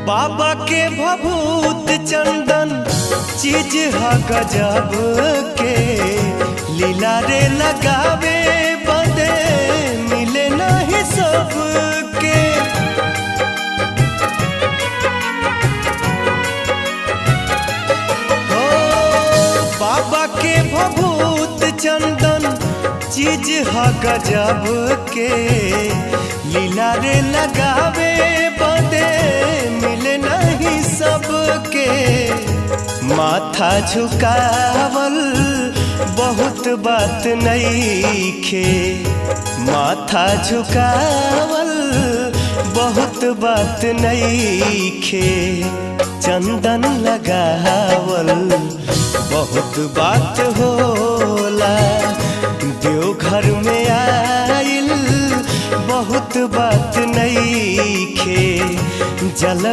बाबा के भभूत चंदन चीज हा गजब के, लीला रे लगावे बदे मिले नहीं सबके। हो बाबा के भभूत चंदन चीज हा गजब के, लीला रे लगावे बदे मिले नहीं सबके। माथा झुकावल बहुत बात नईखे, माथा झुकावल बहुत बात नईखे। चंदन लगावल बहुत बात होला, देवघर में आइल बहुत बात नईखे। जल